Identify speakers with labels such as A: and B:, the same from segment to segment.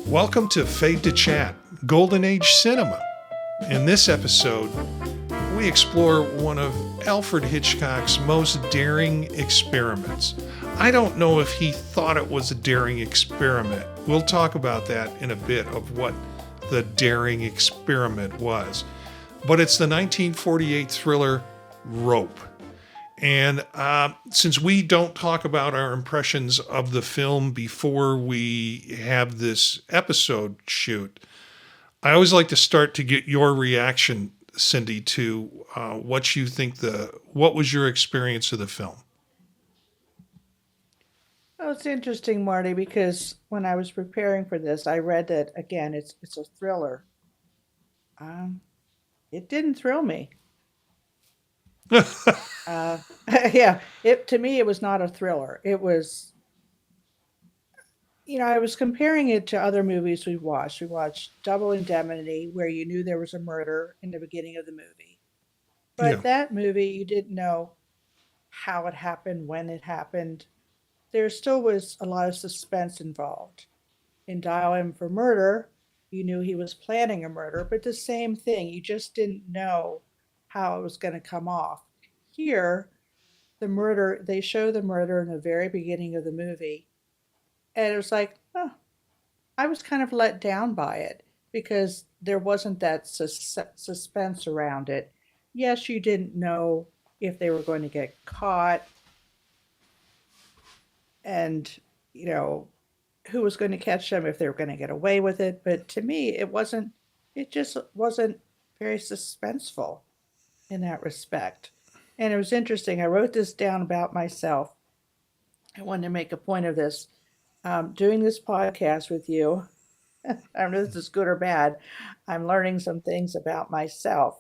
A: Welcome to Fade to Chat, Golden Age Cinema. In this episode, we explore one of Alfred Hitchcock's most daring experiments. I don't know if he thought it was a daring experiment. We'll talk about that in a bit of what the daring experiment was. But it's the 1948 thriller Rope. And since we don't talk about our impressions of the film before we have this episode shoot, I always like to start to get your reaction, Cindy, to what you think what was your experience of the film?
B: Well, it's interesting, Marty, because when I was preparing for this, I read that again. It's a thriller. Um, it didn't thrill me. Uh, yeah, it to me it was not a thriller. It was, I was comparing it to other movies we watched. We watched Double Indemnity, where you knew there was a murder in the beginning of the movie,
A: Yeah.
B: but that movie you didn't know how it happened, when it happened. There still was a lot of suspense involved. In Dial M for Murder, you knew he was planning a murder, but the same thing, you just didn't know how it was going to come off. Here, they show the murder in the very beginning of the movie, and it was like, oh, I was kind of let down by it because there wasn't that suspense around it. Yes, you didn't know if they were going to get caught and, you know, who was going to catch them, if they were going to get away with it. But to me, it just wasn't very suspenseful in that respect. And it was interesting. I wrote this down about myself. I wanted to make a point of this. Doing this podcast with you, I don't know if this is good or bad. I'm learning some things about myself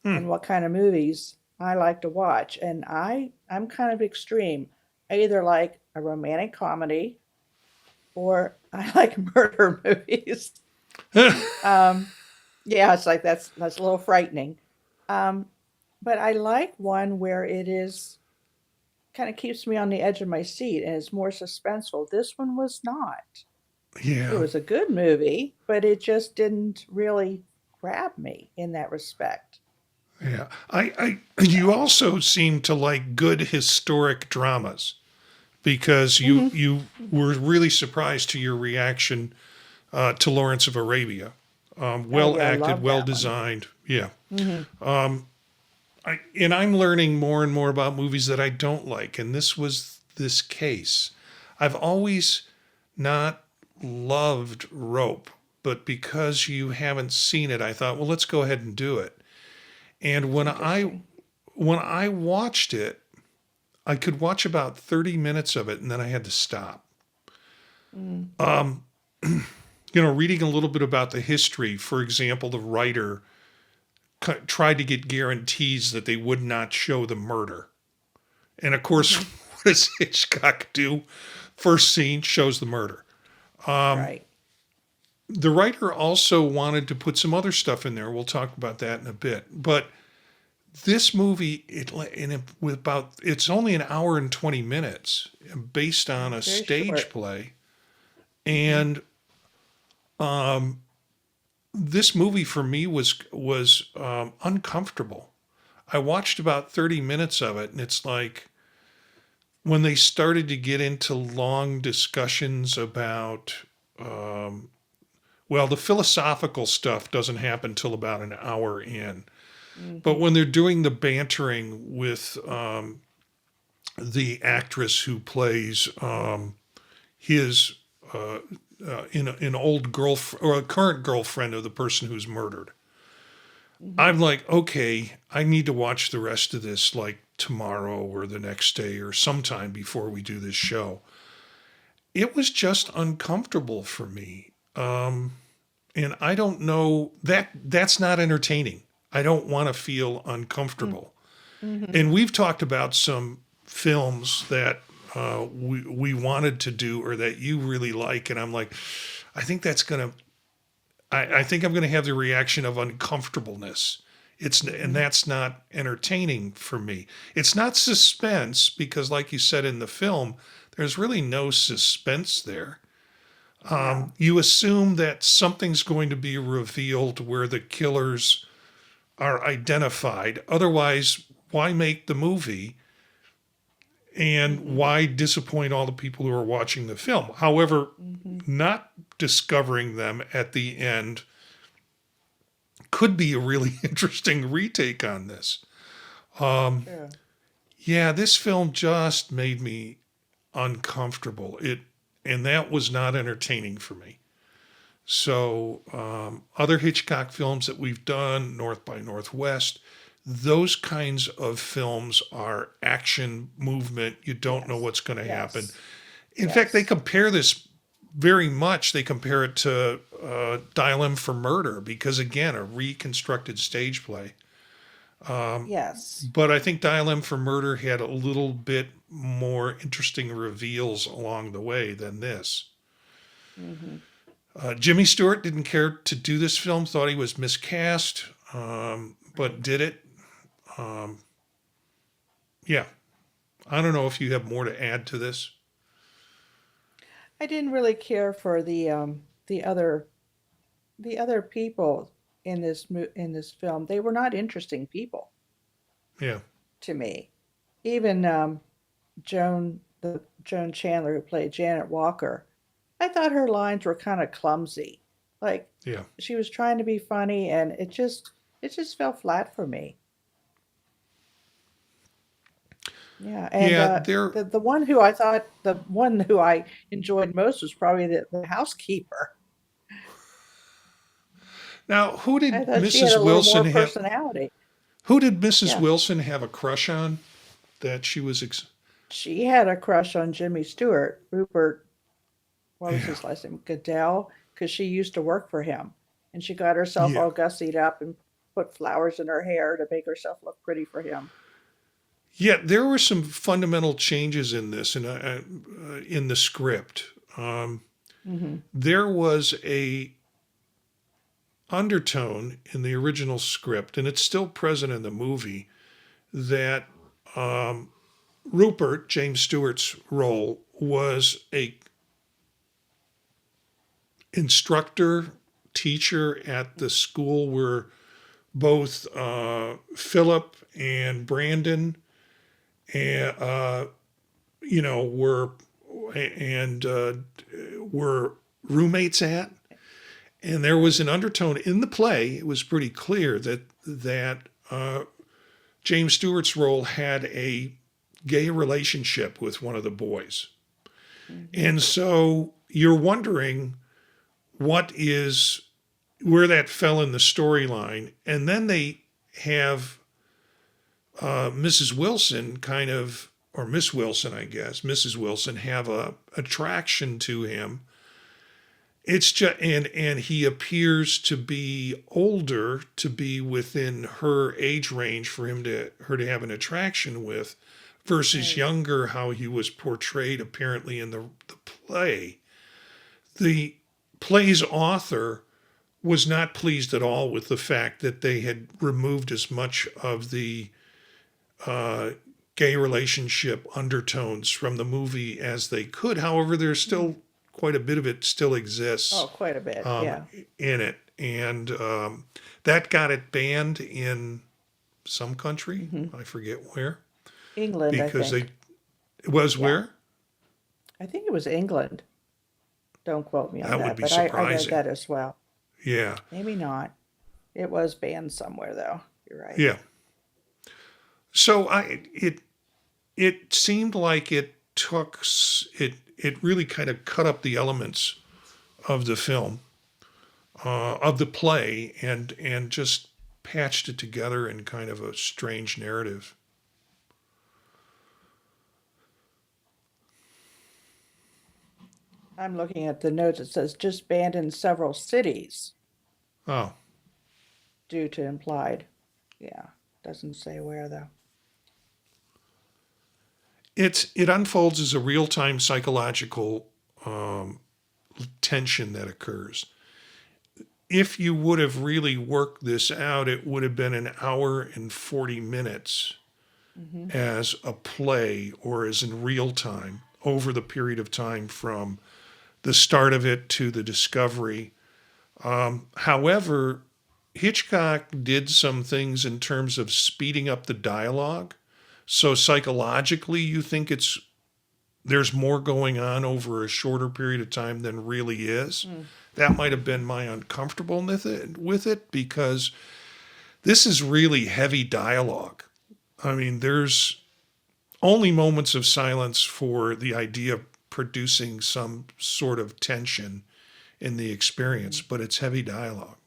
A: Hmm.
B: and what kind of movies I like to watch. And I'm kind of extreme. I either like a romantic comedy or I like murder movies. Um, yeah, it's like that's a little frightening. Um, but I like one where it is kind of keeps me on the edge of my seat and is more suspenseful. This one was not. It
A: Yeah.
B: was a good movie, but it just didn't really grab me in that respect.
A: Yeah. You also seem to like good historic dramas because you
B: Hmm.
A: you were really surprised to your reaction to Lawrence of Arabia.
B: Oh
A: Well
B: yeah, I
A: acted,
B: love
A: well
B: that one.
A: designed. Yeah.
B: Hmm.
A: And I'm learning more and more about movies that I don't like. And this was this case. I've always not loved Rope, but because you haven't seen it, I thought, well, let's go ahead and do it. And
B: Interesting.
A: when I watched it, I could watch about 30 minutes of it and then I had to stop.
B: Mm.
A: Reading a little bit about the history, for example, the writer tried to get guarantees that they would not show the murder. And of course,
B: Hmm.
A: what does Hitchcock do? First scene shows the murder.
B: Right.
A: The writer also wanted to put some other stuff in there. We'll talk about that in a bit. But this movie, with about it's only an hour and 20 minutes, based on a
B: Very
A: stage
B: short.
A: play,
B: Hmm.
A: and this movie for me was uncomfortable. I watched about 30 minutes of it, and it's like when they started to get into long discussions about, well, the philosophical stuff doesn't happen till about an hour in. But
B: Hmm.
A: when they're doing the bantering with the actress who plays his an old girlfriend or a current girlfriend of the person who's murdered,
B: Hmm.
A: I'm like, okay, I need to watch the rest of this like tomorrow or the next day or sometime before we do this show. It was just uncomfortable for me. And I don't know that's not entertaining. I don't want to feel uncomfortable.
B: Hmm.
A: And we've talked about some films that we wanted to do or that you really like. And I'm like, I think that's going to, I think I'm going to have the reaction of uncomfortableness. And
B: Hmm.
A: that's not entertaining for me. It's not suspense because, like you said in the film, there's really no suspense there.
B: Yeah.
A: You assume that something's going to be revealed where the killers are identified. Otherwise, why make the movie and
B: Mm-hmm.
A: why disappoint all the people who are watching the film? However,
B: Mm-hmm.
A: not discovering them at the end could be a really interesting retake on this.
B: True.
A: Yeah, this film just made me uncomfortable. And that was not entertaining for me. So, other Hitchcock films that we've done, North by Northwest, those kinds of films are action movement. You don't know
B: Yes.
A: what's going to happen.
B: Yes.
A: In fact, they
B: Yes.
A: compare this very much. They compare it to Dial M for Murder because, again, a reconstructed stage play.
B: Yes.
A: But I think Dial M for Murder had a little bit more interesting reveals along the way than this.
B: Mm-hmm.
A: Jimmy Stewart didn't care to do this film, thought he was miscast, but
B: Right.
A: did it. Um, yeah, I don't know if you have more to add to this.
B: I didn't really care for the other the other people in in this film. They were not interesting people
A: Yeah,
B: to me. Even Joan Chandler who played Janet Walker, I thought her lines were kind of clumsy. Like
A: yeah,
B: she was trying to be funny and it just fell flat for me. Yeah, and
A: yeah. There.
B: the one who I enjoyed most was probably the housekeeper.
A: Now, who
B: I
A: did
B: thought she had
A: Mrs.
B: a little
A: Wilson
B: more
A: have?
B: personality.
A: Who did Mrs.
B: Yeah,
A: Wilson have a crush on? That she was.
B: she had a crush on Jimmy Stewart, Rupert. What was
A: Yeah,
B: his last name? Goodell, because she used to work for him, and she got herself
A: yeah,
B: all gussied up and put flowers in her hair to make herself look pretty for him.
A: yeah. There were some fundamental changes in this, in the script.
B: Hmm.
A: There was a undertone in the original script, and it's still present in the movie, that um, Rupert, James Stewart's role, was a instructor, teacher at the school where both Philip and Brandon, and were and were roommates at. And there was
B: Right.
A: an undertone in the play. It was pretty clear that James Stewart's role had a gay relationship with one of the boys.
B: Hmm.
A: And so you're wondering what is where that fell in the storyline. And then they have Mrs. Wilson kind of, or Miss Wilson, I guess, Mrs. Wilson have a attraction to him. It's just and he appears to be older to be within her age range for her to have an attraction with, versus
B: Right.
A: younger how he was portrayed apparently in the play. The play's author was not pleased at all with the fact that they had removed as much of the uh, gay relationship undertones from the movie as they could. However, there's
B: Mm.
A: still quite a bit of it still
B: Oh,
A: exists
B: quite a bit.
A: um,
B: Yeah.
A: in it, and that got it banned in some country.
B: Hmm.
A: I forget where,
B: England, I
A: because
B: think.
A: it was
B: Yeah,
A: where
B: I think it was England. Don't quote me on
A: that would
B: that,
A: be
B: but I read
A: surprising.
B: that as well.
A: Yeah,
B: Maybe not. It was banned somewhere, though. You're right.
A: yeah. So it seemed like it really kind of cut up the elements of the film, of the play, and just patched it together in kind of a strange narrative.
B: I'm looking at the notes. It says just banned in several cities
A: Oh,
B: due to implied. Yeah, doesn't say where, though.
A: it unfolds as a real time psychological um, tension that occurs. If you would have really worked this out, it would have been an hour and 40 minutes
B: Hmm.
A: as a play or as in real time over the period of time from the start of it to the discovery. However, Hitchcock did some things in terms of speeding up the dialogue. So psychologically, you think there's more going on over a shorter period of time than really is.
B: Mm.
A: That might have been my uncomfortableness with it because this is really heavy dialogue. I mean, there's only moments of silence for the idea of producing some sort of tension in the experience, but it's heavy dialogue.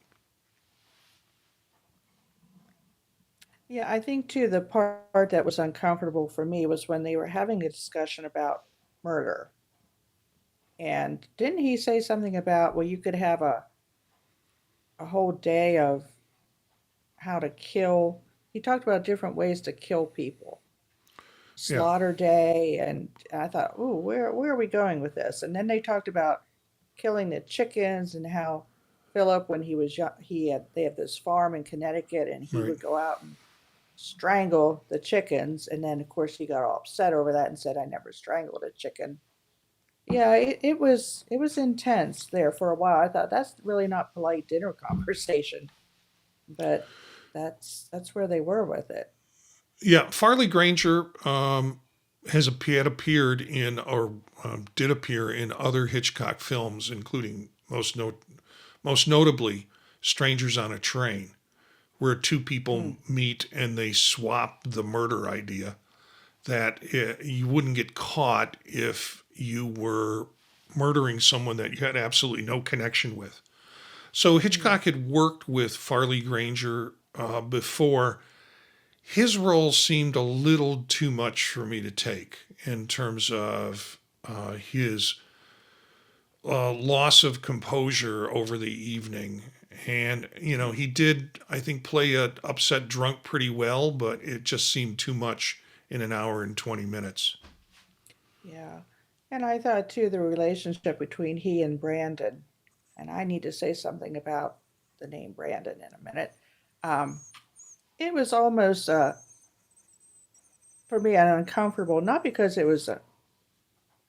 B: Yeah, I think too the part that was uncomfortable for me was when they were having a discussion about murder. And didn't he say something about, well, you could have a whole day of how to kill? He talked about different ways to kill people,
A: Yeah,
B: slaughter day, and I thought, ooh, where are we going with this? And then they talked about killing the chickens and how Philip, when he was young, they have this farm in Connecticut, and he
A: right.
B: would go out and strangle the chickens, and then of course he got all upset over that and said, "I never strangled a chicken." Yeah, it was intense there for a while. I thought that's really not polite dinner conversation, but that's where they were with it.
A: Yeah, Farley Granger had appeared in or did appear in other Hitchcock films, including most notably Strangers on a Train, where two people
B: Mm,
A: meet and they swap the murder idea that you wouldn't get caught if you were murdering someone that you had absolutely no connection with. So
B: mm,
A: Hitchcock had worked with Farley Granger before. His role seemed a little too much for me to take in terms of his loss of composure over the evening. And, he did, I think, play a upset drunk pretty well, but it just seemed too much in an hour and 20 minutes.
B: yeah, and I thought too the relationship between he and Brandon, and I need to say something about the name Brandon in a minute. Um, it was almost for me uncomfortable, not because it was a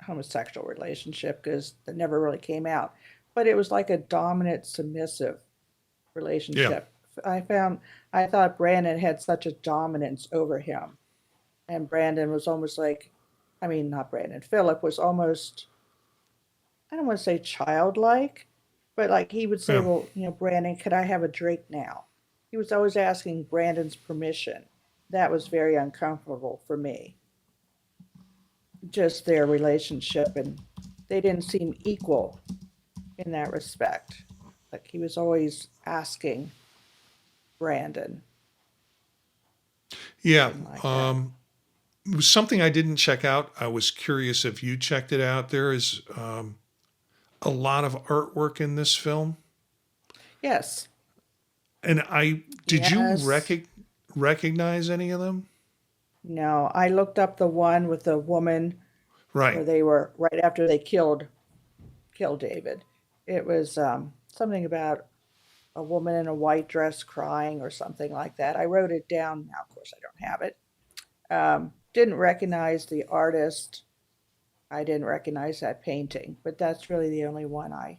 B: homosexual relationship, because that never really came out, but it was like a dominant submissive
A: Yeah.
B: relationship. I found I thought Brandon had such a dominance over him, and Brandon was almost like, I mean, not Brandon, Philip was almost, I don't want to say childlike, but like he would say,
A: Yeah.
B: well, Brandon, could I have a drink now? He was always asking Brandon's permission. That was very uncomfortable for me, just their relationship, and they didn't seem equal in that respect. Like he was always asking Brandon. I
A: Yeah.
B: didn't like that.
A: Um, it was something I didn't check out. I was curious if you checked it out. There is a lot of artwork in this film.
B: Yes,
A: And did you
B: yes.
A: recognize any of them?
B: No, I looked up the one with the woman
A: Right.
B: where they were right after they killed David. It was something about a woman in a white dress crying or something like that. I wrote it down. Now, of course, I don't have it. Didn't recognize the artist. I didn't recognize that painting, but that's really the only one I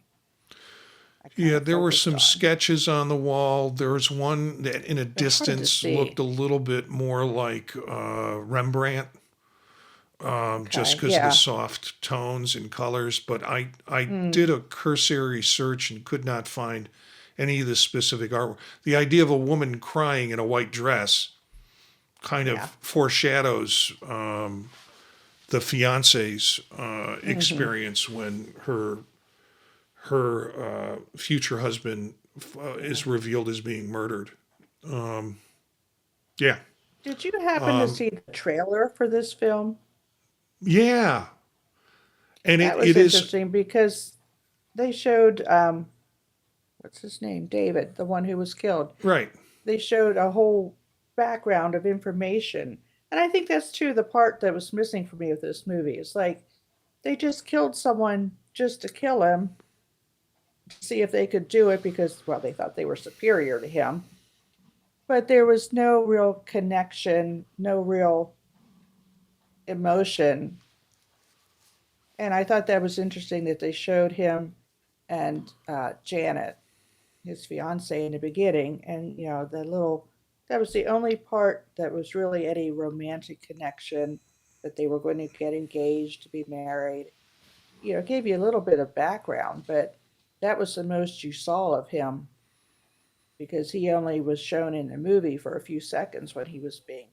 B: kind
A: Yeah,
B: of
A: there were
B: focused
A: some
B: on.
A: sketches on the wall. There was one that in a
B: They're hard to
A: distance looked
B: see.
A: a little bit more like Rembrandt, just
B: Okay,
A: because of the
B: yeah.
A: soft tones and colors. But I
B: Mm,
A: did a cursory search and could not find any of the specific artwork. The idea of a woman crying in a white dress kind
B: yeah.
A: of foreshadows the fiance's
B: Hmm.
A: experience when her future husband
B: Yeah.
A: is revealed as being murdered. Um, yeah,
B: Did you happen to
A: um,
B: see the trailer for this film?
A: yeah, and
B: That
A: it
B: was
A: is
B: interesting because they showed what's his name? David, the one who was killed.
A: right.
B: They showed a whole background of information. And I think that's too the part that was missing for me with this movie. It's like they just killed someone just to kill him, to see if they could do it because, well, they thought they were superior to him. But there was no real connection, no real emotion And I thought that was interesting that they showed him and Janet, his fiance, in the beginning, and the little that was the only part that was really any romantic connection, that they were going to get engaged to be married. It gave you a little bit of background, but that was the most you saw of him, because he only was shown in the movie for a few seconds when he was being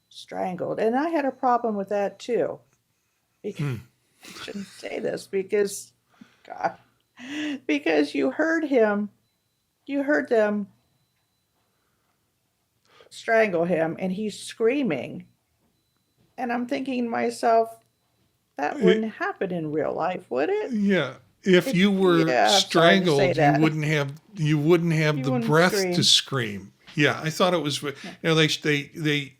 B: strangled. And I had a problem with that too. Because,
A: Hmm.
B: I shouldn't say this because, God, because you heard them strangle him and he's screaming. And I'm thinking to myself, that
A: It-
B: wouldn't happen in real life, would it?
A: yeah. If you were
B: Yeah, I'm sorry to say
A: strangled, you
B: that.
A: wouldn't have
B: You
A: the
B: wouldn't
A: breath to
B: scream.
A: scream. Yeah, I thought it was.
B: Yeah.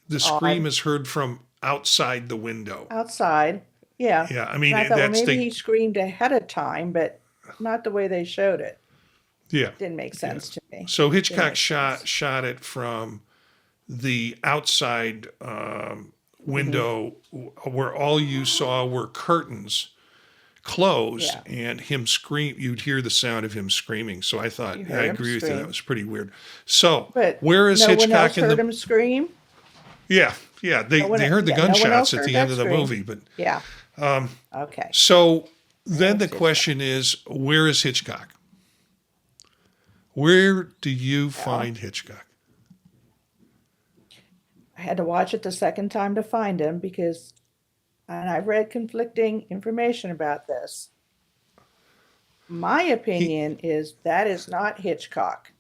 A: The scream
B: Odd.
A: is heard from outside the window.
B: Outside. Yeah.
A: Yeah, I
B: And I
A: mean
B: thought, well,
A: that's
B: maybe
A: the
B: he screamed ahead of time, but not the way they showed it.
A: yeah
B: Didn't make
A: yeah.
B: sense to me.
A: So
B: Didn't
A: Hitchcock
B: make sense.
A: shot it from the outside
B: Hmm.
A: window where all you saw were curtains closed
B: Yeah.
A: and him scream. You'd hear the sound of him screaming. So I thought,
B: You
A: yeah, I
B: heard him
A: agree with you. That
B: scream.
A: was pretty weird. So
B: But
A: where is
B: no one else
A: Hitchcock in
B: heard
A: the?
B: him scream.
A: Yeah, yeah.
B: No one,
A: They heard the
B: yeah, no one else
A: gunshots at
B: heard
A: the end
B: that
A: of the
B: scream.
A: movie, but
B: Yeah. Okay.
A: so
B: That
A: then the
B: was Hitchcock.
A: question is, where is Hitchcock? Where do you
B: Well,
A: find Hitchcock?
B: I had to watch it the second time to find him because, and I've read conflicting information about this. My
A: He
B: opinion is that is not Hitchcock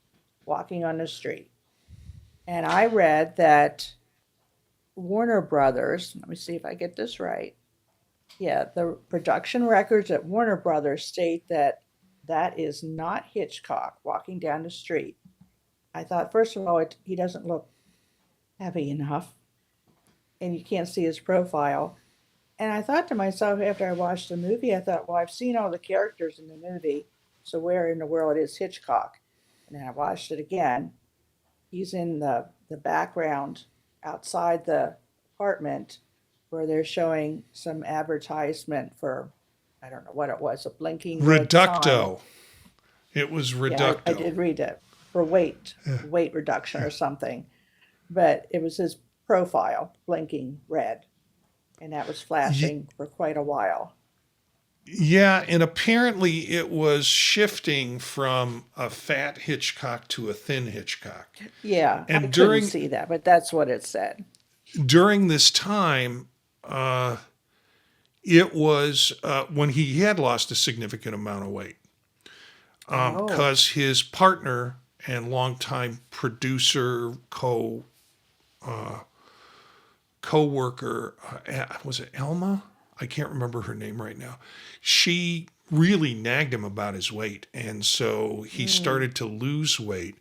B: walking on the street. And I read that Warner Brothers, let me see if I get this right. Yeah, the production records at Warner Brothers state that that is not Hitchcock walking down the street. I thought, first of all, he doesn't look heavy enough, and you can't see his profile. And I thought to myself after I watched the movie, I thought, well, I've seen all the characters in the movie, so where in the world is Hitchcock? And then I watched it again. He's in the background outside the apartment where they're showing some advertisement for, I don't know what it was, a blinking red sign.
A: Reducto. It was
B: Yeah, I
A: Reducto.
B: did read it for weight reduction or something. But it was his profile blinking red, and that was
A: Yeah,
B: flashing for quite a while.
A: yeah, and apparently it was shifting from a fat Hitchcock to a thin Hitchcock.
B: Yeah, I
A: And
B: couldn't see that, but that's what it said.
A: during this time, uh, it was when he had lost a significant amount of weight
B: Oh,
A: because his partner and longtime producer co-worker was it Elma? I can't remember her name right now. She really nagged him about his weight, and so he
B: mm,
A: started to lose weight.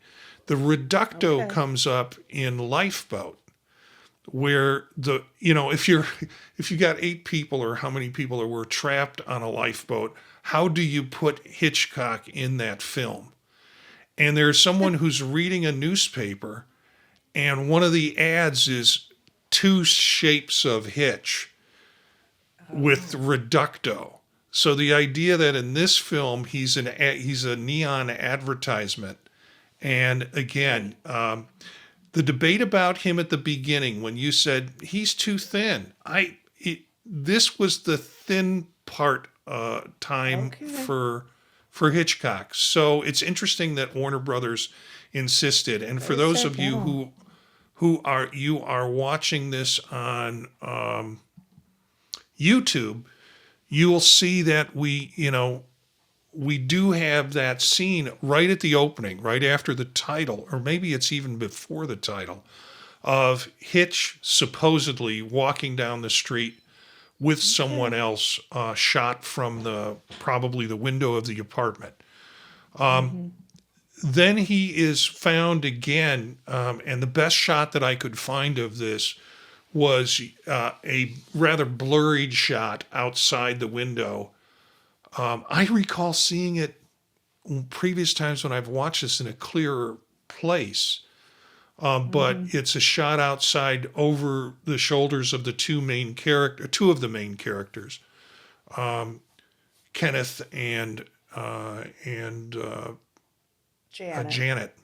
A: The reducto
B: okay.
A: comes up in Lifeboat, where if you're if you got 8 people or how many people there were trapped on a lifeboat, how do you put Hitchcock in that film? And there's someone who's reading a newspaper, and one of the ads is two shapes of Hitch with
B: Oh,
A: reducto. So the idea that in this film he's a neon advertisement, and again,
B: okay.
A: the debate about him at the beginning when you said he's too thin, this was the thin part time
B: Okay.
A: for Hitchcock. So it's interesting that Warner Brothers insisted. And for
B: They
A: those
B: said
A: of you
B: no.
A: who are watching this on YouTube, you will see that we do have that scene right at the opening, right after the title, or maybe it's even before the title, of Hitch supposedly walking down the street with someone
B: Okay.
A: else, shot from the probably the window of the apartment.
B: Hmm.
A: Then he is found again, and the best shot that I could find of this was a rather blurred shot outside the window. I recall seeing it previous times when I've watched this in a clearer place, but
B: Hmm.
A: it's a shot outside over the shoulders of two of the main characters. Kenneth and
B: Janet.
A: Janet.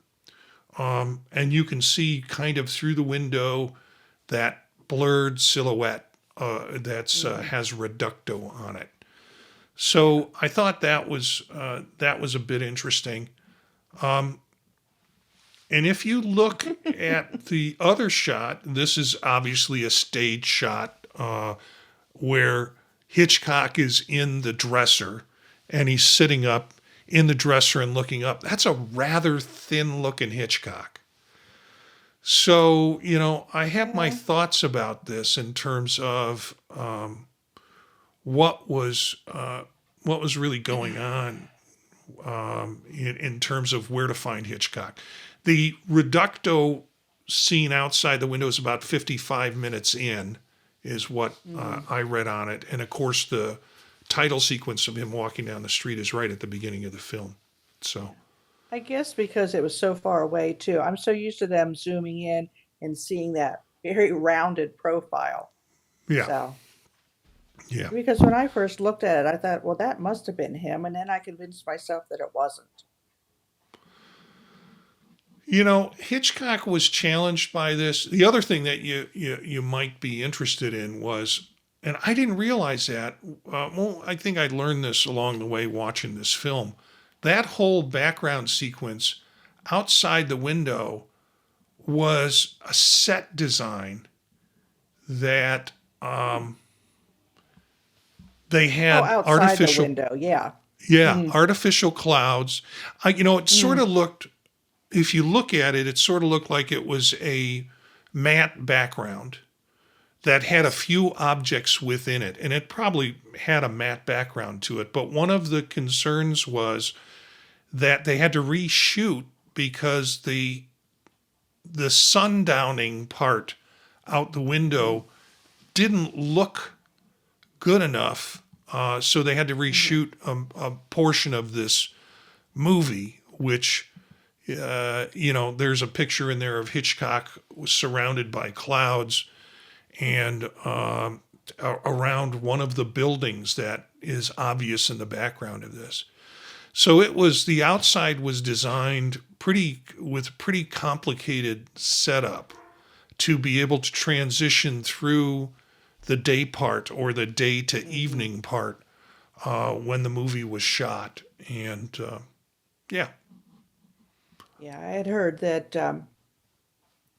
A: And you can see kind of through the window that blurred silhouette that's has reducto on it.
B: Yeah.
A: So I thought that was a bit interesting. And if you look at the other shot, this is obviously a stage shot where Hitchcock is in the dresser and he's sitting up in the dresser and looking up. That's a rather thin looking Hitchcock. So, I have my
B: Yeah.
A: thoughts about this in terms of what was really going on in terms of where to find Hitchcock. The Reducto scene outside the window is about 55 minutes in, is what I read on it. And of course, the title sequence of him walking down the street is right at the beginning of the film. So,
B: I guess because it was so far away too. I'm so used to them zooming in and seeing that very rounded profile.
A: yeah,
B: So,
A: yeah.
B: because when I first looked at it, I thought, well, that must have been him. And then I convinced myself that it wasn't.
A: Hitchcock was challenged by this. The other thing that you might be interested in was, and I didn't realize that. Well, I think I learned this along the way watching this film. That whole background sequence outside the window was a set design that they
B: Oh,
A: had
B: outside the
A: artificial,
B: window. Yeah.
A: yeah,
B: Hmm.
A: artificial clouds. It sort of looked, if you look at it, it sort of looked like it was a matte background that had a
B: Yes.
A: few objects within it, and it probably had a matte background to it. But one of the concerns was that they had to reshoot because the sundowning part out the window didn't look good enough. So they had to
B: Hmm.
A: reshoot a portion of this movie, which, there's a picture in there of Hitchcock surrounded by clouds and around one of the buildings that is obvious in the background of this. So the outside was designed with pretty complicated setup to be able to transition through the day part or the day to
B: Hmm.
A: evening part when the movie was shot. And yeah,
B: Yeah. I had heard that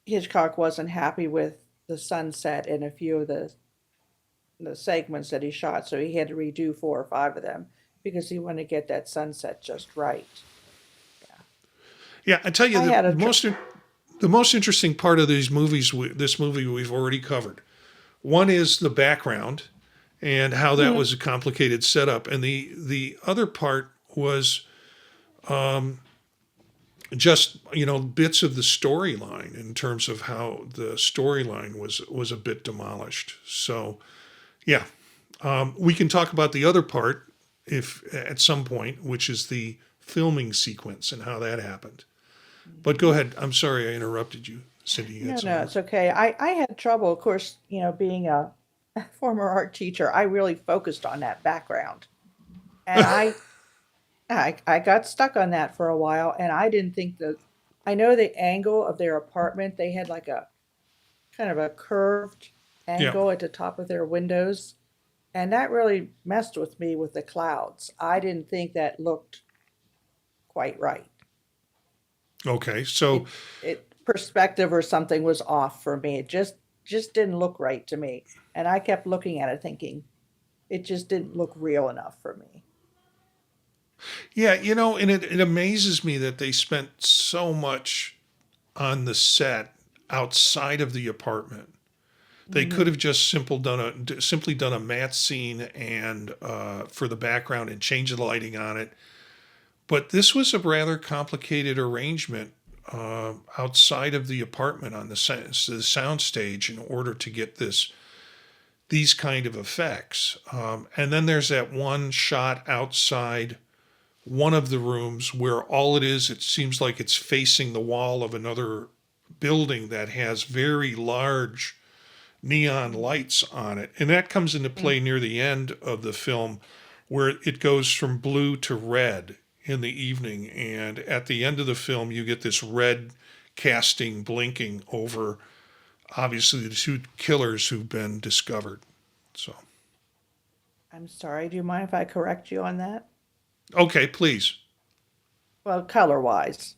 B: Hitchcock wasn't happy with the sunset in a few of the segments that he shot, so he had to redo 4 or 5 of them because he wanted to get that sunset just right. Yeah.
A: yeah. I tell you,
B: I had a
A: the most interesting part of these movies, this movie we've already covered. One is the background and how that
B: Mhm.
A: was a complicated setup, and the other part was just bits of the storyline in terms of how the storyline was a bit demolished. So yeah, we can talk about the other part if at some point, which is the filming sequence and how that happened. But go
B: Mhm.
A: ahead. I'm sorry I interrupted you, Cindy. You had
B: No,
A: some
B: no,
A: more.
B: it's okay. I had trouble, of course, being a former art teacher, I really focused on that background. And I got stuck on that for a while, and I didn't think that I know the angle of their apartment, they had like a kind of a curved
A: Yeah.
B: angle at the top of their windows, and that really messed with me with the clouds. I didn't think that looked quite right.
A: Okay. So
B: It perspective or something was off for me. It just didn't look right to me. And I kept looking at it thinking it just didn't look real enough for me.
A: yeah, and it amazes me that they spent so much on the set outside of the apartment. They could
B: Hmm.
A: have just simply done a matte scene and for the background and changed the lighting on it. But this was a rather complicated arrangement outside of the apartment on the sound stage in order to get these kind of effects. And then there's that one shot outside one of the rooms where all it is, it seems like it's facing the wall of another building that has very large neon lights on it. And that comes into play near the end of the film, where it goes from blue to red in the evening. And at the end of the film, you get this red casting blinking over, obviously, the two killers who've been discovered. So,
B: I'm sorry. Do you mind if I correct you on that?
A: okay, please.
B: Well, color wise,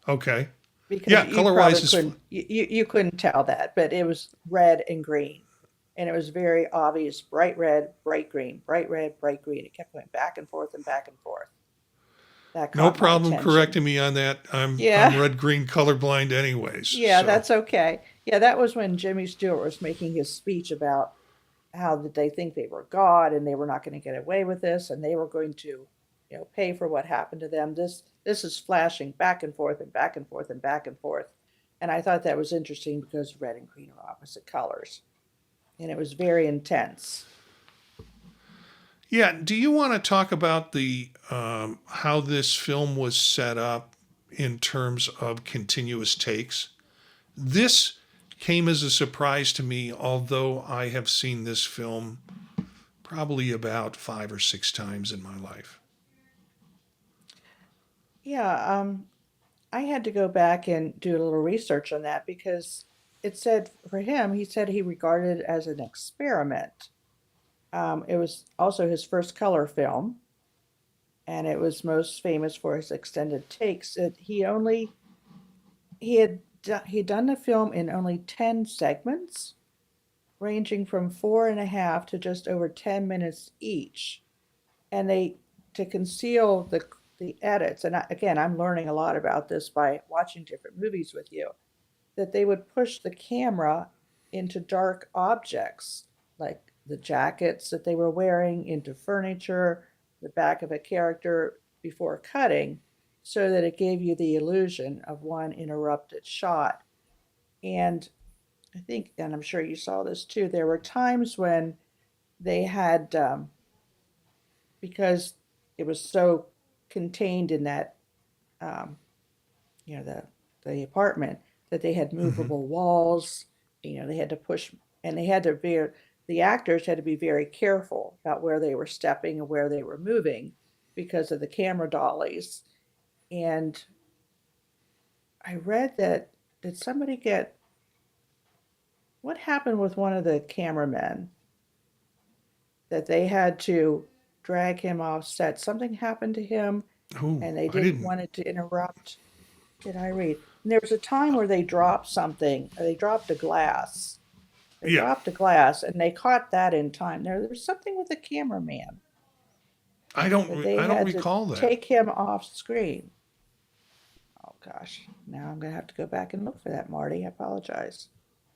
A: Okay.
B: because
A: Yeah,
B: you
A: color wise
B: probably
A: is
B: couldn't you couldn't tell that, but it was red and green, and it was very obvious: bright red, bright green, bright red, bright green. It kept going back and forth and back and forth. That
A: no
B: caught my
A: problem
B: attention.
A: correcting me on that. I'm
B: Yeah,
A: red green colorblind anyways.
B: yeah,
A: So,
B: that's okay. Yeah, that was when Jimmy Stewart was making his speech about how did they think they were God and they were not going to get away with this and they were going to, pay for what happened to them. This is flashing back and forth and back and forth and back and forth. And I thought that was interesting because red and green are opposite colors. And it was very intense.
A: yeah, do you want to talk about the how this film was set up in terms of continuous takes? This came as a surprise to me, although I have seen this film probably about 5 or 6 times in my life.
B: Yeah, I had to go back and do a little research on that because it said for him, he said he regarded it as an experiment. It was also his first color film, and it was most famous for his extended takes. He'd done the film in only 10 segments, ranging from 4.5 to just over 10 minutes each. And they to conceal the edits, and again, I'm learning a lot about this by watching different movies with you, that they would push the camera into dark objects like the jackets that they were wearing, into furniture, the back of a character before cutting, so that it gave you the illusion of one interrupted shot. And I think, and I'm sure you saw this too, there were times when they had, because it was so contained in that, um, the apartment, that they had
A: Hmm.
B: movable walls. They had to push, and the actors had to be very careful about where they were stepping and where they were moving because of the camera dollies. And I read that, did somebody get, what happened with one of the cameramen that they had to drag him off set? Something happened to him
A: Oh,
B: and they
A: I
B: didn't
A: didn't.
B: want it to interrupt. Did I read? And there was a time where they dropped something, they dropped a glass. They
A: Yeah,
B: dropped a glass and they caught that in time. There was something with the cameraman that they
A: I don't
B: had to
A: recall that.
B: take him off screen. Oh gosh, now I'm gonna have to go back and look for that, Marty. I apologize.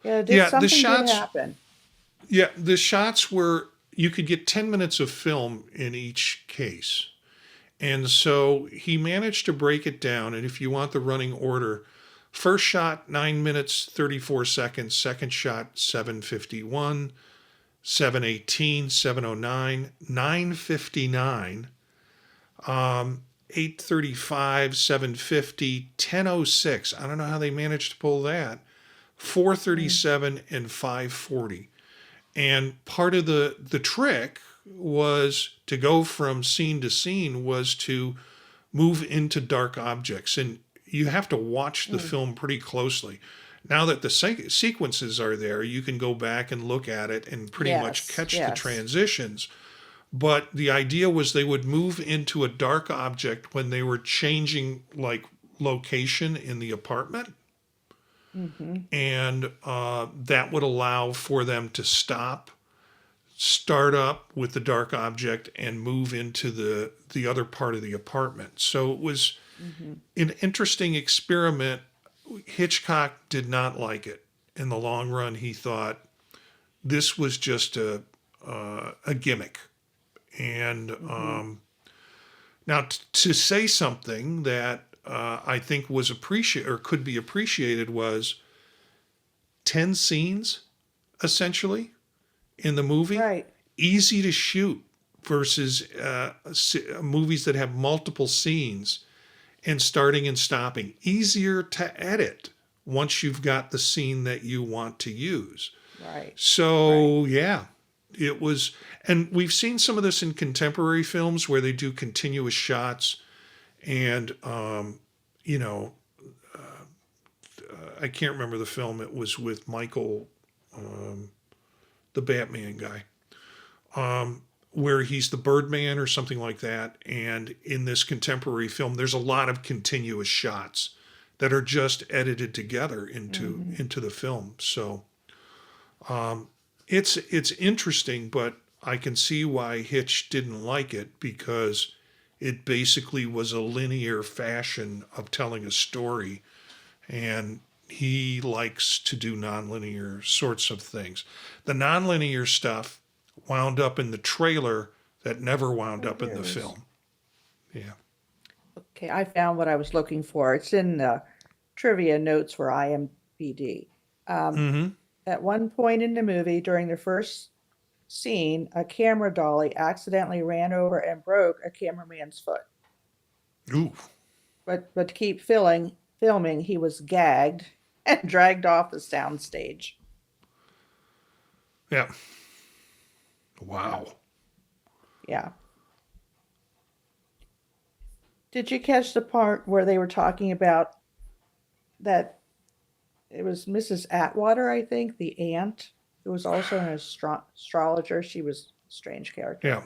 B: Yeah,
A: Yeah,
B: something did happen.
A: the shots were, you could get 10 minutes of film in each case. And so he managed to break it down. And if you want the running order, first shot 9 minutes 34 seconds, second shot 7:51, 7:18, 7:09, 9:59, 8:35, 7:50, 10:06. I don't know how they managed to pull that.
B: Mm,
A: 4:37 and 5:40. And part of the trick was to go from scene to scene was to move into dark objects, and you have to watch the
B: mm.
A: film pretty closely. Now that the sequences are there, you can go back and look at it and pretty much
B: Yes,
A: catch the
B: yes.
A: transitions. But the idea was they would move into a dark object when they were changing like location in the apartment,
B: Hmm.
A: and that would allow for them to start up with the dark object and move into the other part of the apartment. So it was
B: Hmm.
A: an interesting experiment. Hitchcock did not like it. In the long run, he thought this was just a gimmick. And
B: Hmm.
A: now to say something that I think was appreciated or could be appreciated was 10 scenes essentially in the movie,
B: Right.
A: easy to shoot versus movies that have multiple scenes and starting and stopping, easier to edit once you've got the scene that you want to use.
B: Right. Right.
A: So, yeah, it was. And we've seen some of this in contemporary films where they do continuous shots. And, you know, I can't remember the film. It was with Michael, the Batman guy, where he's the Birdman or something like that. And in this contemporary film, there's a lot of continuous shots that are just edited together
B: Hmm.
A: into the film. So it's interesting, but I can see why Hitch didn't like it because it basically was a linear fashion of telling a story, and he likes to do nonlinear sorts of things. The nonlinear stuff wound up in the trailer that never wound
B: Oh,
A: up in
B: here
A: the
B: it is.
A: film. Yeah.
B: Okay, I found what I was looking for. It's in the trivia notes for IMDb. Um,
A: Mm-hmm.
B: at one point in the movie, during the first scene, a camera dolly accidentally ran over and broke a cameraman's foot.
A: Ooh.
B: But to keep filming, he was gagged and dragged off the soundstage.
A: Yeah.
B: Yeah,
A: Wow.
B: yeah. Did you catch the part where they were talking about that it was Mrs. Atwater, I think, the aunt, who was also an astrologer. She was a strange character.
A: Yeah.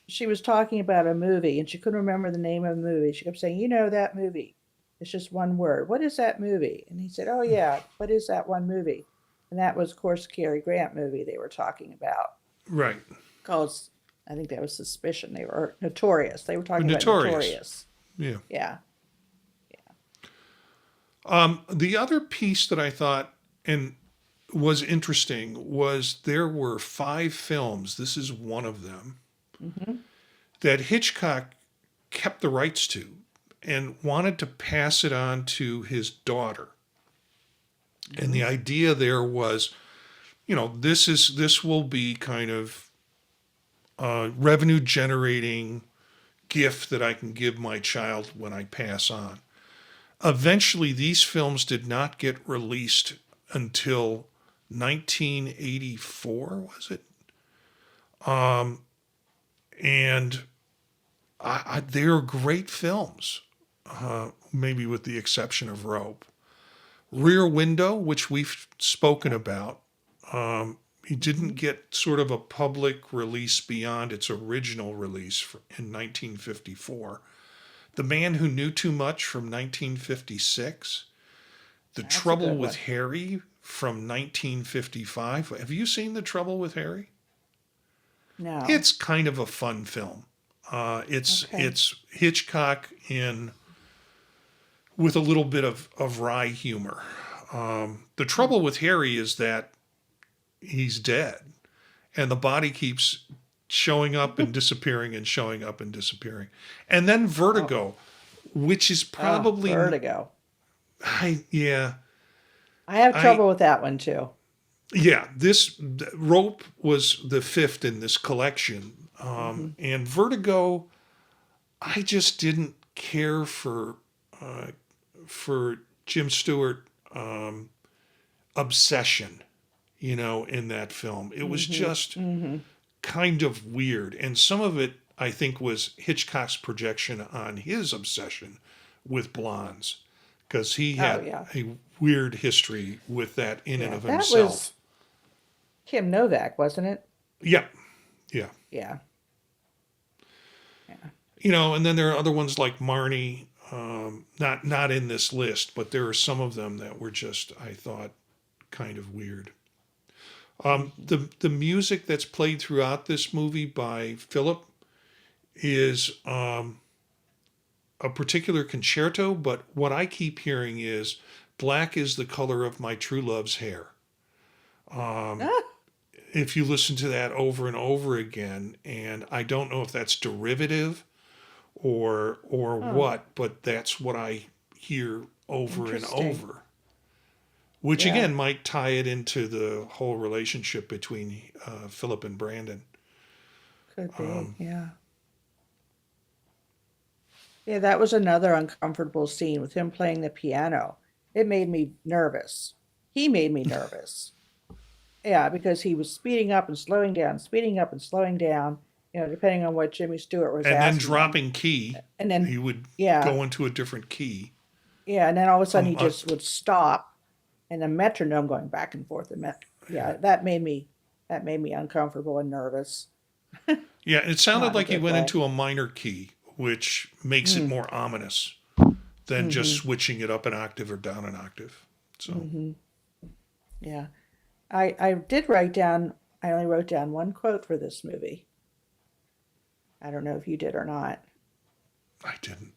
B: She was talking about a movie and she couldn't remember the name of the movie. She kept saying, "You know that movie. It's just one word. What is that movie?" And he said, "Oh, yeah. What is that one movie?" And that was, of course, Cary Grant movie they were talking about.
A: Right.
B: Called, I think that was Suspicion. They were Notorious. They were talking about
A: Notorious.
B: Notorious.
A: Yeah.
B: Yeah.
A: The other piece that I thought and was interesting was there were 5 films. This is one of them
B: Hmm.
A: that Hitchcock kept the rights to and wanted to pass it on to his daughter. And
B: Hmm.
A: the idea there was, this will be kind of a revenue generating gift that I can give my child when I pass on. Eventually, these films did not get released until 1984, was it? And they're great films, maybe with the exception of Rope. Rear Window, which we've spoken about, he didn't
B: Hmm.
A: get sort of a public release beyond its original release in 1954. The Man Who Knew Too Much from 1956. The
B: That's a
A: Trouble
B: good
A: with
B: one.
A: Harry from 1955. Have you seen The Trouble with Harry?
B: No.
A: It's kind of a fun film. It's
B: Okay.
A: it's Hitchcock in with a little bit of wry humor. The
B: Hmm.
A: trouble with Harry is that he's dead, and the body keeps showing up and disappearing and showing up and disappearing. And then
B: Oh,
A: Vertigo, which is
B: oh,
A: probably
B: Vertigo.
A: I yeah
B: I have
A: I
B: trouble with that one too.
A: yeah, this Rope was the 5th in this collection.
B: Hmm.
A: And Vertigo, I just didn't care uh, for Jim Stewart obsession, in that film. It was
B: Hmm.
A: just
B: Hmm.
A: kind of weird. And some of it, I think, was Hitchcock's projection on his obsession with blondes, because he
B: Oh
A: had
B: yeah.
A: a weird history with that in and
B: Yeah.
A: of
B: That
A: himself.
B: was Kim Novak, wasn't it?
A: Yeah, yeah.
B: Yeah. Yeah.
A: And then there are other ones like Marnie, not in this list, but there are some of them that were just, I thought, kind of weird.
B: Hmm.
A: The music that's played throughout this movie by Philip is a particular concerto, but what I keep hearing is "Black is the color of my true love's hair."
B: Ah,
A: If you listen to that over and over again, and I don't know if that's derivative or
B: huh.
A: what, but that's what I hear over and
B: Interesting.
A: over. Which
B: Yeah.
A: again might tie it into the whole relationship between Philip and Brandon.
B: Could be. Yeah. Yeah, that was another uncomfortable scene with him playing the piano. It made me nervous. He made me nervous. Yeah, because he was speeding up and slowing down, speeding up and slowing down, depending on what Jimmy Stewart was
A: And then
B: asking him.
A: dropping key.
B: And then,
A: He would
B: yeah,
A: go into a different key.
B: yeah, and then all of a sudden
A: Um,
B: he
A: uh,
B: just would stop, and the metronome going back and forth.
A: yeah.
B: Yeah, that made me uncomfortable and nervous.
A: Yeah, it sounded
B: Not in a
A: like he
B: good
A: went
B: way.
A: into a minor key, which makes it
B: Mm,
A: more ominous than just
B: mm-hmm,
A: switching it up an octave or down an octave. So,
B: mm-hmm. Yeah, I did write down. I only wrote down one quote for this movie. I don't know if you did or not.
A: I didn't.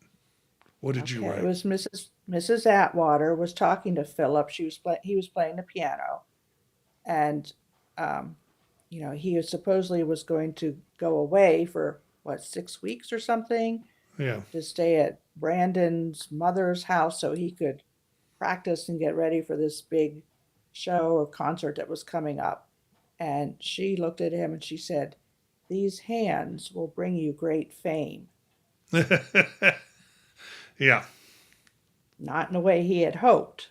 A: What did you
B: Okay, it
A: write?
B: was Mrs. Atwater was talking to Philip. He was playing the piano, and um, he was supposedly was going to go away for what 6 weeks or something
A: Yeah.
B: to stay at Brandon's mother's house so he could practice and get ready for this big show or concert that was coming up. And she looked at him and she said, "These hands will bring you great fame."
A: Yeah.
B: Not in the way he had hoped,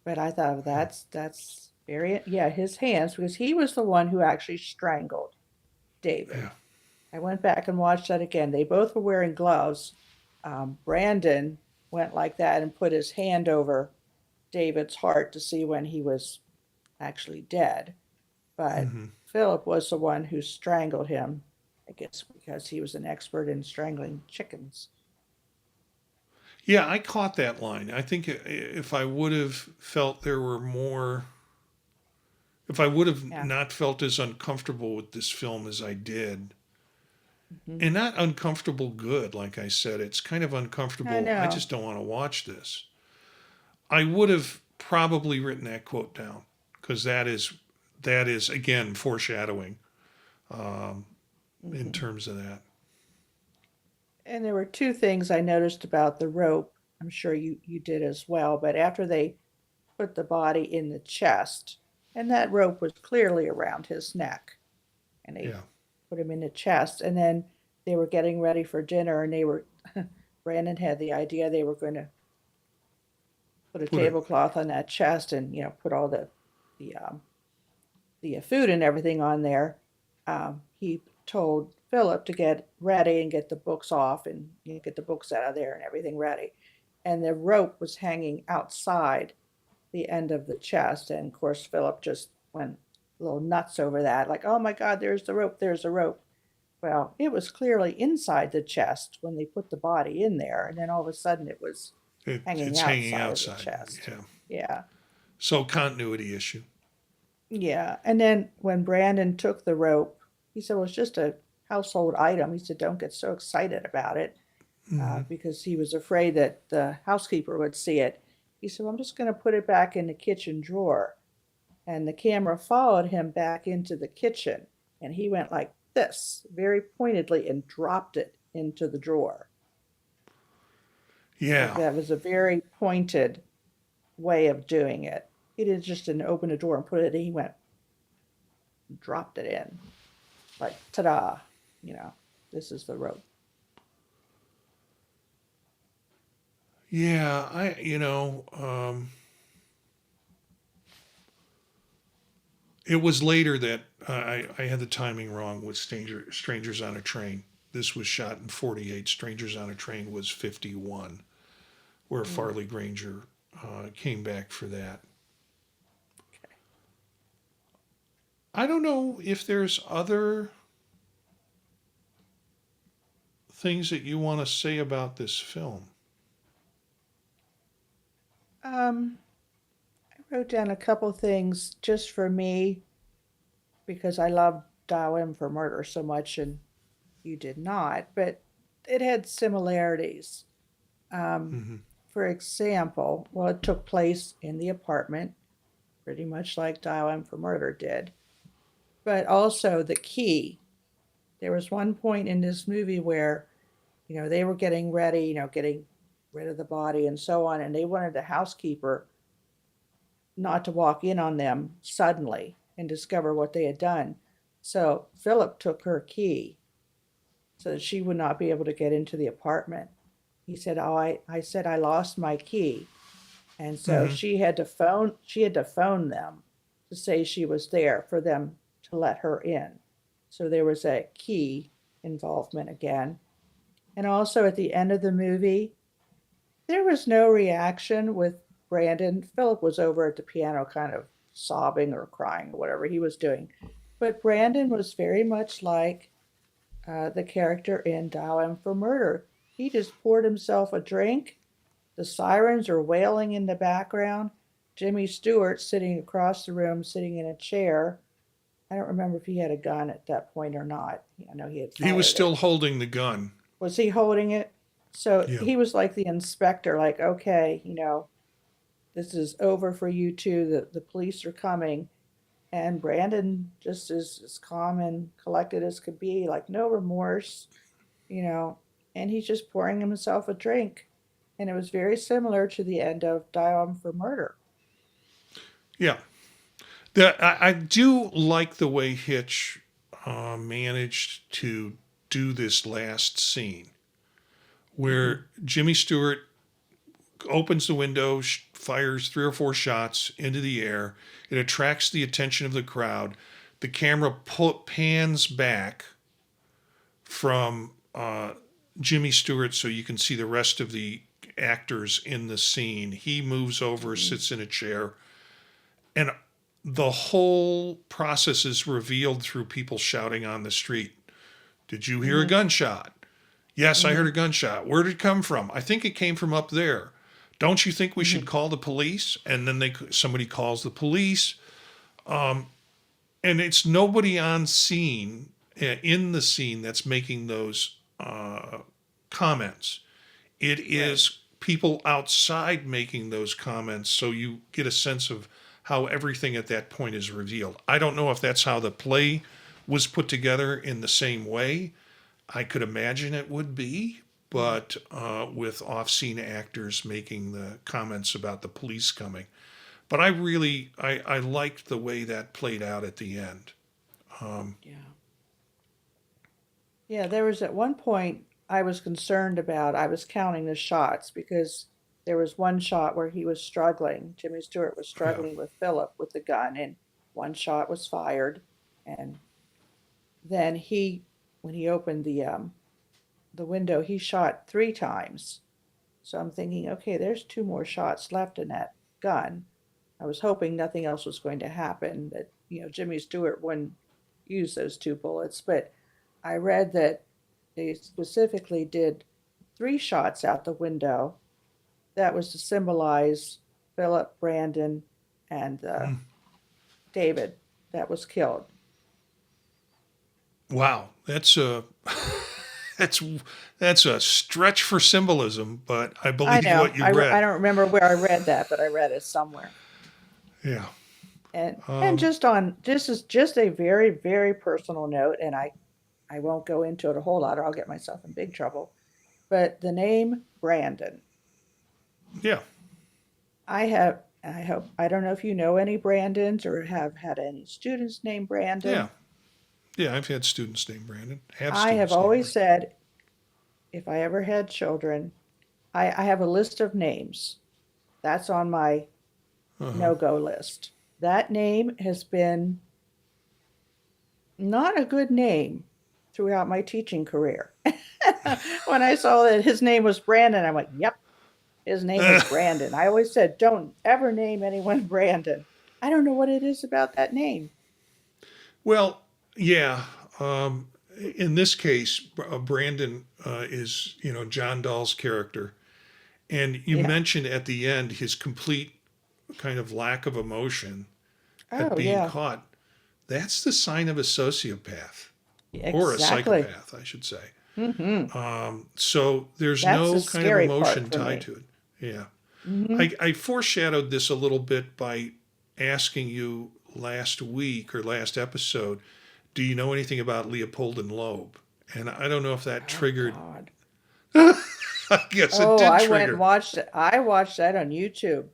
B: but I thought that's very, yeah, his hands, because he was the one who actually strangled David.
A: Yeah.
B: I went back and watched that again. They both were wearing gloves. Brandon went like that and put his hand over David's heart to see when he was actually dead. But
A: Hmm.
B: Philip was the one who strangled him, I guess because he was an expert in strangling chickens.
A: Yeah, I caught that line. I think if I would have felt there were more, if I would have
B: Yeah.
A: not felt as uncomfortable with this film as I did,
B: Hmm.
A: and not uncomfortable good, like I said, it's kind of
B: I
A: uncomfortable. I
B: know.
A: just don't want to watch this. I would have probably written that quote down because that is again foreshadowing um, in
B: Hmm.
A: terms of that.
B: And there were two things I noticed about the rope. I'm sure you did as well. But after they put the body in the chest, and that rope was clearly around his neck, and they
A: Yeah,
B: put him in the chest, and then they were getting ready for dinner, and they were Brandon had the idea they were going to put a
A: put it.
B: tablecloth on that chest and put all the food and everything on there. He told Philip to get ready and get the books off and get the books out of there and everything ready. And the rope was hanging outside the end of the chest. And of course, Philip just went a little nuts over that, like, oh my God, there's the rope, there's the rope. Well, it was clearly inside the chest when they put the body in there. And then all of a sudden it was hanging
A: It's hanging
B: outside of the
A: outside.
B: chest.
A: Yeah.
B: Yeah.
A: So continuity issue.
B: Yeah. And then when Brandon took the rope, he said, well, it's just a household item. He said, don't get so excited about it
A: Hmm.
B: because he was afraid that the housekeeper would see it. He said, well, I'm just going to put it back in the kitchen drawer. And the camera followed him back into the kitchen. And he went like this very pointedly and dropped it into the drawer. Like
A: Yeah.
B: that was a very pointed way of doing it. He didn't just didn't open the door and put it in. He went and dropped it in. Like, ta-da, you know, this is the rope.
A: Yeah. It was later that I had the timing wrong with Strangers on a Train. This was shot in 48. Strangers on a Train was 51, where
B: Mm,
A: Farley Granger came back for that.
B: okay.
A: I don't know if there's other things that you want to say about this film.
B: Um, I wrote down a couple things just for me because I love Dial M for Murder so much and you did not, but it had similarities. Um,
A: Hmm.
B: for example, well, it took place in the apartment, pretty much like Dial M for Murder did, but also the key. There was one point in this movie where, they were getting ready, getting rid of the body and so on, and they wanted the housekeeper not to walk in on them suddenly and discover what they had done. So Philip took her key so that she would not be able to get into the apartment. He said, "Oh, I said I lost my key." And so
A: Hmm.
B: she had to phone them to say she was there for them to let her in. So there was a key involvement again. And also at the end of the movie, there was no reaction with Brandon. Philip was over at the piano, kind of sobbing or crying or whatever he was doing. But Brandon was very much like the character in Dial M for Murder. He just poured himself a drink. The sirens are wailing in the background. Jimmy Stewart sitting across the room, sitting in a chair. I don't remember if he had a gun at that point or not. I know he had
A: He was
B: fired it.
A: still holding the gun.
B: Was he holding it? So
A: Yeah.
B: he was like the inspector, like, okay, this is over for you two. The police are coming. And Brandon just is as calm and collected as could be, like no remorse, and he's just pouring himself a drink. And it was very similar to the end of Dial M for Murder.
A: Yeah. I do like the way Hitch managed to do this last scene where Jimmy Stewart opens the window, fires 3 or 4 shots into the air. It attracts the attention of the crowd. The camera pans back from Jimmy Stewart so you can see the rest of the actors in the scene. He moves over, sits in a chair, and the whole process is revealed through people shouting on the street. Did you hear a gunshot? Yes, I heard a gunshot. Where did it come from? I think it came from up there. Don't you think we should call the police? And then somebody calls the police. And it's nobody on scene, in the scene, that's making those comments. It is people outside making those comments, so you get a sense of how everything at that point is revealed. I don't know if that's how the play was put together in the same way. I could imagine it would be, but with off-scene actors making the comments about the police coming. But I liked the way that played out at the end.
B: Yeah. Yeah, there was at one point I was concerned about, I was counting the shots because there was one shot where he was struggling. Jimmy Stewart was
A: Yeah.
B: struggling with Philip with the gun, and one shot was fired. And then when he opened the window, he shot 3 times. So I'm thinking, okay, there's 2 more shots left in that gun. I was hoping nothing else was going to happen, that, Jimmy Stewart wouldn't use those 2 bullets. But I read that they specifically did 3 shots out the window. That was to symbolize Philip, Brandon, and David that was killed.
A: Wow, that's a that's a stretch for symbolism, but I
B: I
A: believe
B: know.
A: what you
B: I
A: read.
B: don't remember where I read that, but I read it somewhere.
A: Yeah.
B: And this is just a very, very personal note, and I won't go into it a whole lot or I'll get myself in big trouble. But the name Brandon,
A: Yeah.
B: I don't know if you know any Brandons or have had any students named
A: Yeah.
B: Brandon.
A: Yeah, I've had students named Brandon. Have
B: I have
A: students named
B: always
A: Brandon.
B: said if I ever had children, I have a list of names. That's on my
A: Uh-huh.
B: no-go list. That name has been not a good name throughout my teaching career. When I saw that his name was Brandon, I went, yep, his name is Brandon. I always said, don't ever name anyone Brandon. I don't know what it is about that name.
A: Well, yeah. In this case, Brandon is John Dahl's character, and you
B: Yeah.
A: mentioned at the end his complete kind of lack of emotion at
B: Oh,
A: being
B: yeah,
A: caught. That's the sign of a sociopath or a
B: exactly.
A: psychopath, I should say.
B: Hmm.
A: So there's
B: That's the
A: no kind of
B: scary part
A: emotion
B: for
A: tied
B: me.
A: to it. Yeah.
B: Hmm.
A: I foreshadowed this a little bit by asking you last week or last episode, do you know anything about Leopold and Loeb? And I don't know if that
B: Oh,
A: triggered,
B: God.
A: I guess it
B: Oh,
A: did
B: I went and
A: trigger.
B: watched it. I watched that on YouTube.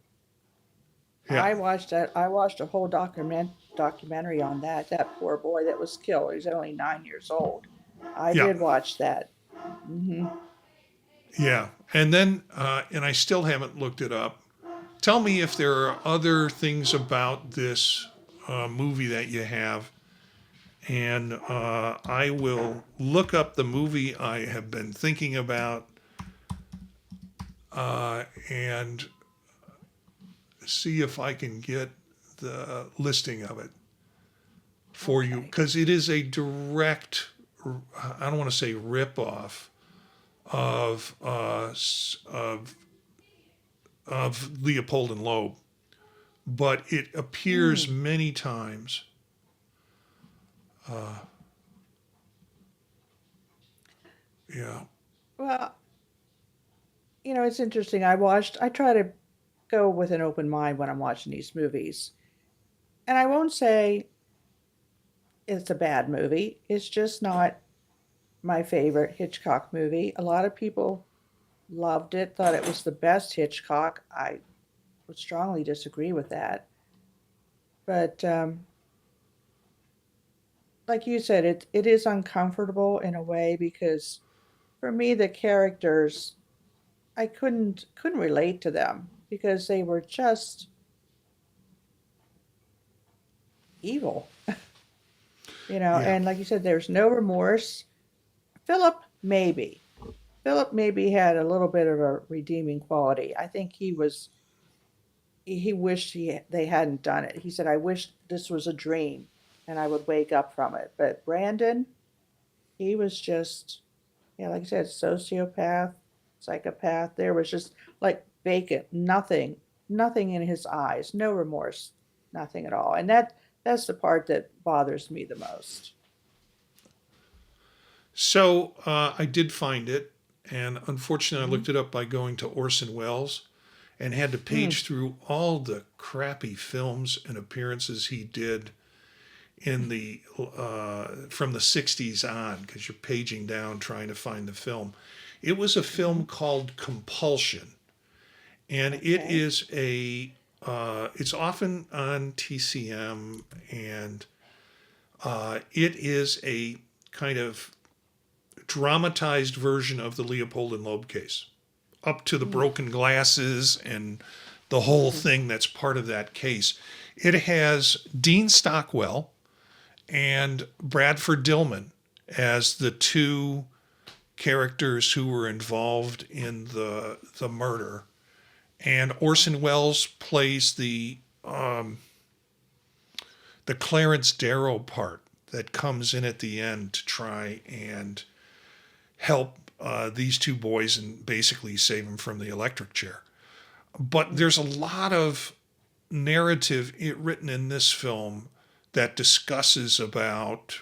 A: Yeah.
B: I watched that. I watched a whole documentary on that poor boy that was killed. He's only 9 years old. I
A: Yeah.
B: did watch that. Hmm.
A: Yeah. And then, and I still haven't looked it up. Tell me if there are other things about this movie that you have. And I will look up the movie I have been thinking about and see if I can get the listing of it for you,
B: Okay.
A: because it is a direct, I don't want to say rip off of Leopold and Loeb, but it appears
B: Hmm.
A: many times. Yeah.
B: Well, it's interesting. I try to go with an open mind when I'm watching these movies. And I won't say it's a bad movie. It's just not my favorite Hitchcock movie. A lot of people loved it, thought it was the best Hitchcock. I would strongly disagree with that. But like you said, it is uncomfortable in a way because for me the characters I couldn't relate to them because they were just evil,
A: Yeah.
B: and like you said, there's no remorse. Philip maybe. Philip maybe had a little bit of a redeeming quality. I think he wished they hadn't done it. He said, "I wish this was a dream and I would wake up from it." But Brandon, he was just, yeah, like I said, sociopath, psychopath. There was just like vacant, nothing in his eyes, no remorse, nothing at all. And that's the part that bothers me the most.
A: So I did find it, and unfortunately, I
B: Hmm.
A: looked it up by going to Orson Welles and had to
B: Mm,
A: page through all the crappy films and appearances he did in the from the '60s on, because you're paging down trying to find the film. It was a
B: hmm.
A: film called Compulsion, and it
B: Okay.
A: is a it's often on TCM, and it is a kind of dramatized version of the Leopold and Loeb case, up to the
B: Mm,
A: broken glasses and the whole
B: mm,
A: thing that's part of that case. It has Dean Stockwell and Bradford Dillman as the two characters who were involved in the murder, and
B: okay.
A: Orson Welles plays the Clarence Darrow part that comes in at the end to try and help these two boys and basically save them from the electric chair. But
B: Mm,
A: there's a lot of narrative written in this film that discusses about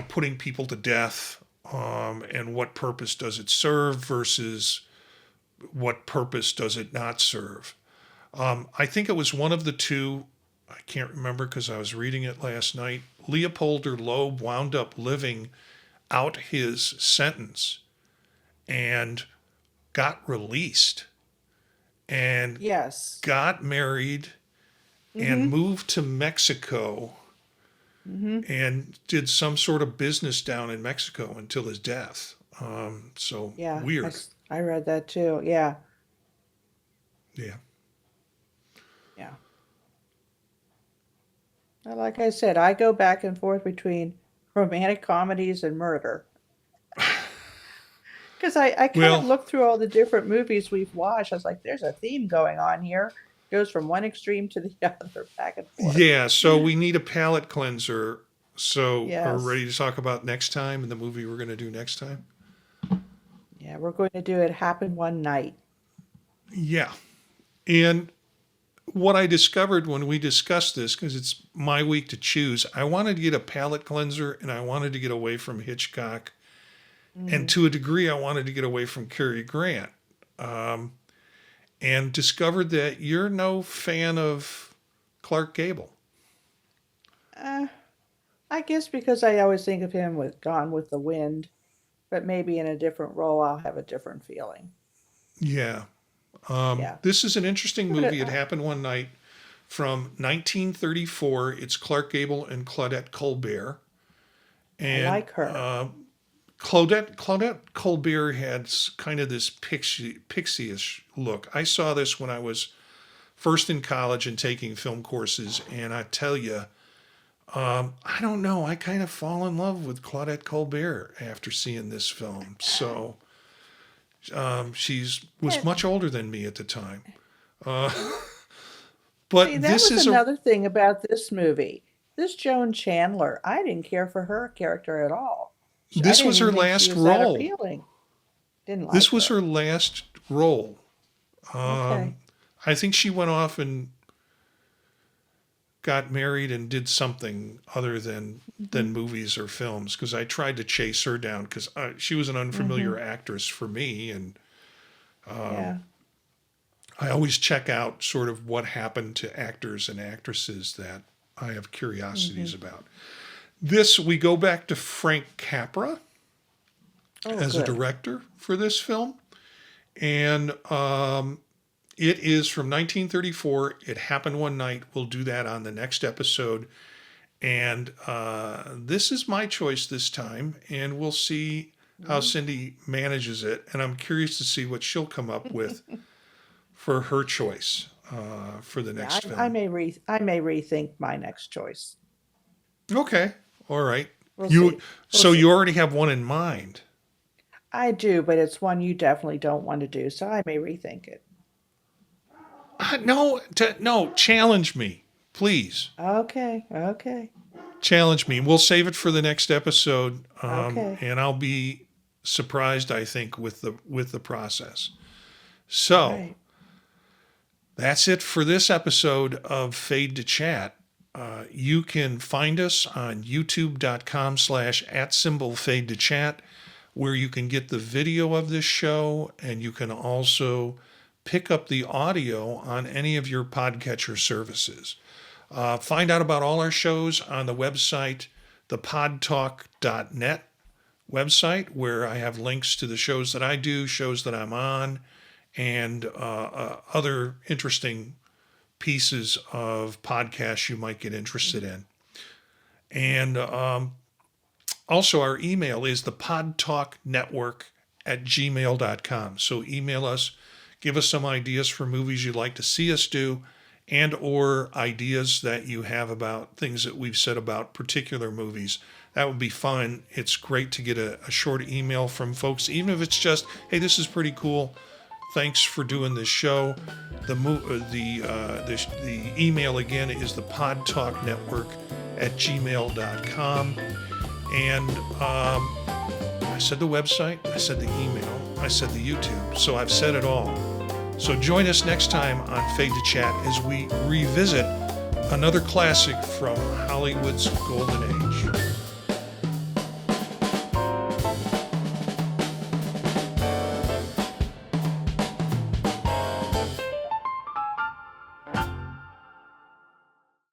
A: putting people to death, and what purpose does it serve versus what purpose does it not serve. I think it was one of the two. I can't remember because I was reading it last night. Leopold or Loeb wound up living out his sentence and got released and
B: yes.
A: got married and
B: Mm-hmm.
A: moved to Mexico
B: Mm-hmm.
A: and did some sort of business down in Mexico until his death. So
B: Yeah,
A: weird.
B: I read that too. Yeah,
A: Yeah.
B: yeah. Like I said, I go back and forth between romantic comedies and murder. Because I kind of
A: Well,
B: looked through all the different movies we've watched. I was like, there's a theme going on here. Goes from one extreme to the other, back and forth.
A: yeah. So we need a palate cleanser. So are we
B: Yes.
A: ready to talk about next time and the movie we're going to do next time?
B: Yeah, we're going to do It Happened One Night.
A: Yeah. And what I discovered when we discussed this, because it's my week to choose, I wanted to get a palate cleanser and I wanted to get away from Hitchcock. And
B: Mm.
A: to a degree, I wanted to get away from Cary Grant. And discovered that you're no fan of Clark Gable.
B: Uh, I guess because I always think of him with Gone with the Wind, but maybe in a different role, I'll have a different feeling.
A: Yeah.
B: Yeah.
A: This is an interesting
B: Give it
A: movie.
B: a,
A: It happened one night from 1934. It's Clark Gable and Claudette Colbert.
B: I
A: And
B: like her.
A: Claudette Colbert had kind of this pixie-ish look. I saw this when I was first in college and taking film courses. And I tell you, I don't know. I kind of fall in love with Claudette Colbert after seeing this film. So was much older than me at the time. But
B: See, that
A: this
B: was
A: is
B: another thing about this movie. This Joan Chandler, I didn't care for her character at all. I
A: this
B: didn't
A: was her
B: even think she
A: last
B: was that
A: role.
B: appealing. Didn't
A: This
B: like
A: was
B: her.
A: her last role.
B: Okay.
A: I think she went off and got married and did something other than movies or films, because I tried to chase her down because she was an unfamiliar actress for me, and
B: Yeah.
A: I always check out sort of what happened to actors and actresses that I have curiosities about. This, we go back to Frank Capra
B: Oh,
A: as a
B: good.
A: director for this film, and it is from 1934. It happened one night. We'll do that on the next episode. And this is my choice this time. And we'll see how Cindy manages it. And I'm curious to see what she'll come up with for her choice for the
B: Yeah,
A: next
B: I
A: film.
B: may rethink my next choice.
A: Okay. All right.
B: We'll see. We'll
A: So
B: see.
A: you already have one in mind.
B: I do, but it's one you definitely don't want to do, so I may rethink it.
A: No, challenge me, please.
B: Okay.
A: Challenge me. We'll save it for the next episode,
B: Okay.
A: and I'll be surprised, I think, with the process. So
B: Right.
A: that's it for this episode of Fade to Chat. You can find us on youtube.com/@fade to chat, where you can get the video of this show, and you can also pick up the audio on any of your podcatcher services. Find out about all our shows on the website, thepodtalk.net website, where I have links to the shows that I do, shows that I'm on, and other interesting pieces of podcasts you might get interested in. And also, our email is thepodtalknetwork@gmail.com. So email us, give us some ideas for movies you'd like to see us do, and or ideas that you have about things that we've said about particular movies. That would be fun. It's great to get a short email from folks, even if it's just, hey, this is pretty cool. Thanks for doing this show. The email again is thepodtalknetwork@gmail.com. And I said the website, I said the email, I said the YouTube. So I've said it all. So join us next time on Fade to Chat as we revisit another classic from Hollywood's golden age.